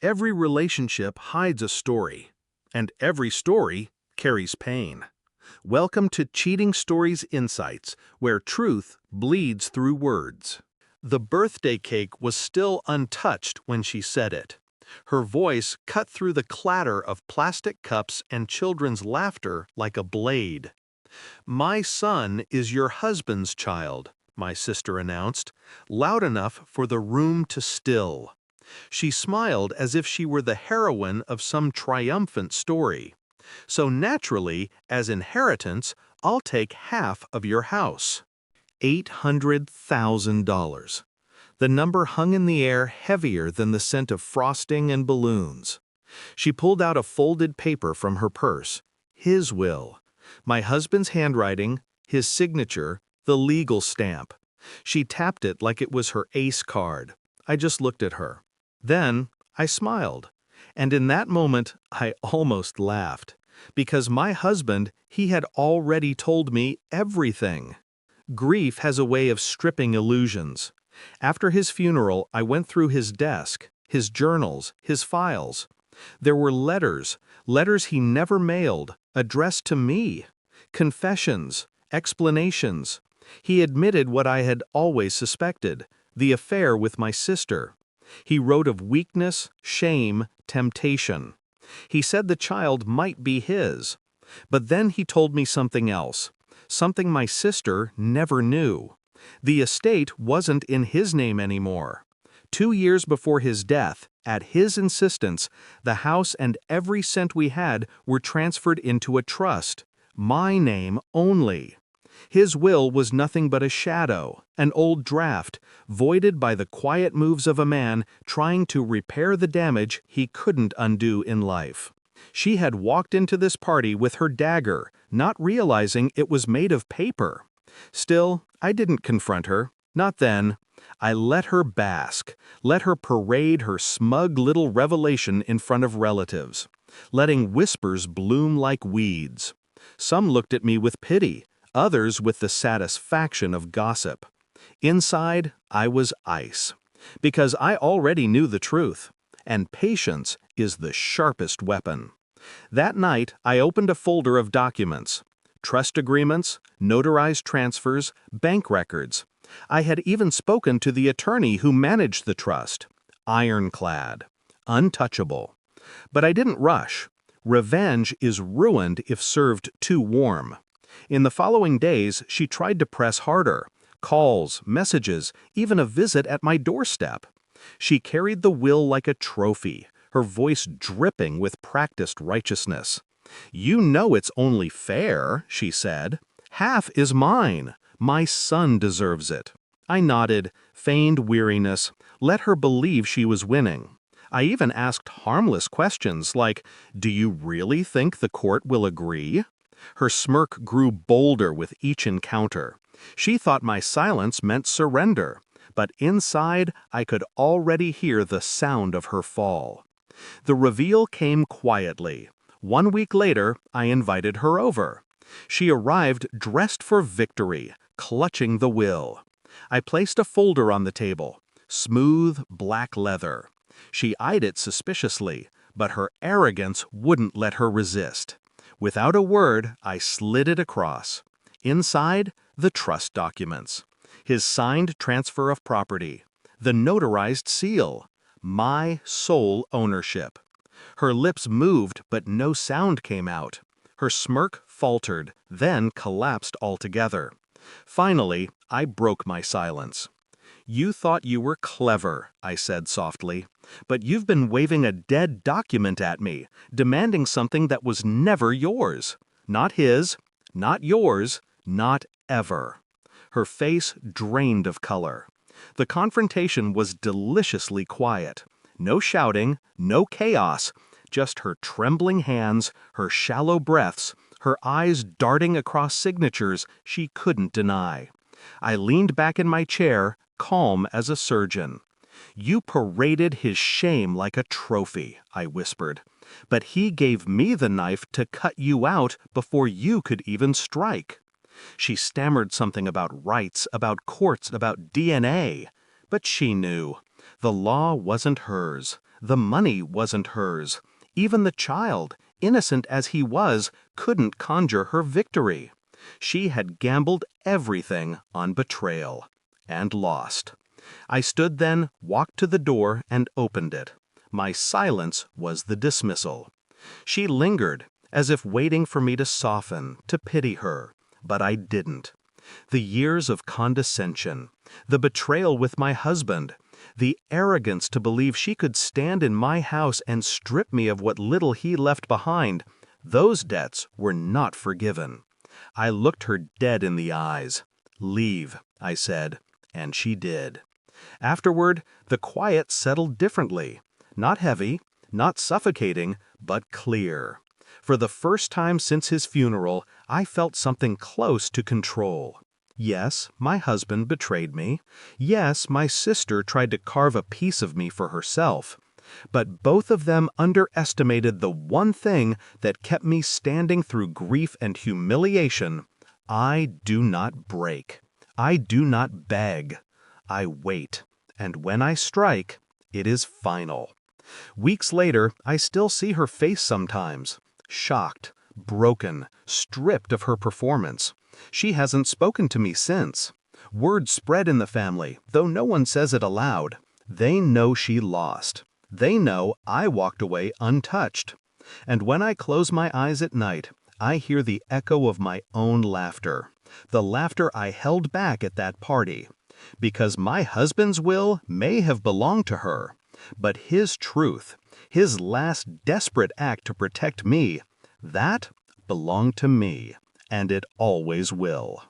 Every relationship hides a story, and every story carries pain. Welcome to Cheating Stories Insights, where truth bleeds through words. The birthday cake was still untouched when she said it. Her voice cut through the clatter of plastic cups and children's laughter like a blade. "My son is your husband's child," my sister announced, loud enough for the room to still. She smiled as if she were the heroine of some triumphant story. "So naturally, as inheritance, I'll take half of your house." $800,000. The number hung in the air heavier than the scent of frosting and balloons. She pulled out a folded paper from her purse. His will. My husband's handwriting, his signature, the legal stamp. She tapped it like it was her ace card. I just looked at her. Then I smiled. And in that moment, I almost laughed. Because my husband, he had already told me everything. Grief has a way of stripping illusions. After his funeral, I went through his desk, his journals, his files. There were letters he never mailed, addressed to me. Confessions, explanations. He admitted what I had always suspected, the affair with my sister. He wrote of weakness, shame, temptation. He said the child might be his. But then he told me something else, something my sister never knew. The estate wasn't in his name anymore. 2 years before his death, at his insistence, the house and every cent we had were transferred into a trust, my name only. His will was nothing but a shadow, an old draft, voided by the quiet moves of a man trying to repair the damage he couldn't undo in life. She had walked into this party with her dagger, not realizing it was made of paper. Still, I didn't confront her, not then. I let her bask, let her parade her smug little revelation in front of relatives, letting whispers bloom like weeds. Some looked at me with pity, others with the satisfaction of gossip. Inside, I was ice, because I already knew the truth, and patience is the sharpest weapon. That night, I opened a folder of documents. Trust agreements, notarized transfers, bank records. I had even spoken to the attorney who managed the trust. Ironclad. Untouchable. But I didn't rush. Revenge is ruined if served too warm. In the following days, she tried to press harder. Calls, messages, even a visit at my doorstep. She carried the will like a trophy, her voice dripping with practiced righteousness. "You know it's only fair," she said. "Half is mine. My son deserves it." I nodded, feigned weariness, let her believe she was winning. I even asked harmless questions like, "Do you really think the court will agree?" Her smirk grew bolder with each encounter. She thought my silence meant surrender, but inside I could already hear the sound of her fall. The reveal came quietly. 1 week later, I invited her over. She arrived dressed for victory, clutching the will. I placed a folder on the table, smooth black leather. She eyed it suspiciously, but her arrogance wouldn't let her resist. Without a word, I slid it across. Inside, the trust documents. His signed transfer of property. The notarized seal. My sole ownership. Her lips moved, but no sound came out. Her smirk faltered, then collapsed altogether. Finally, I broke my silence. "You thought you were clever," I said softly, "but you've been waving a dead document at me, demanding something that was never yours. Not his, not yours, not ever." Her face drained of color. The confrontation was deliciously quiet. No shouting, no chaos, just her trembling hands, her shallow breaths, her eyes darting across signatures she couldn't deny. I leaned back in my chair, calm as a surgeon. "You paraded his shame like a trophy," I whispered. "But he gave me the knife to cut you out before you could even strike." She stammered something about rights, about courts, about DNA. But she knew. The law wasn't hers. The money wasn't hers. Even the child, innocent as he was, couldn't conjure her victory. She had gambled everything on betrayal. And lost. I stood then, walked to the door, and opened it. My silence was the dismissal. She lingered, as if waiting for me to soften, to pity her, but I didn't. The years of condescension, the betrayal with my husband, the arrogance to believe she could stand in my house and strip me of what little he left behind, those debts were not forgiven. I looked her dead in the eyes. "Leave," I said, and she did. Afterward, the quiet settled differently. Not heavy, not suffocating, but clear. For the first time since his funeral, I felt something close to control. Yes, my husband betrayed me. Yes, my sister tried to carve a piece of me for herself. But both of them underestimated the one thing that kept me standing through grief and humiliation. I do not break. I do not beg. I wait. And when I strike, it is final. Weeks later, I still see her face sometimes. Shocked, broken, stripped of her performance. She hasn't spoken to me since. Word spread in the family, though no one says it aloud. They know she lost. They know I walked away untouched. And when I close my eyes at night, I hear the echo of my own laughter. The laughter I held back at that party. Because my husband's will may have belonged to her, but his truth, his last desperate act to protect me, that belonged to me, and it always will.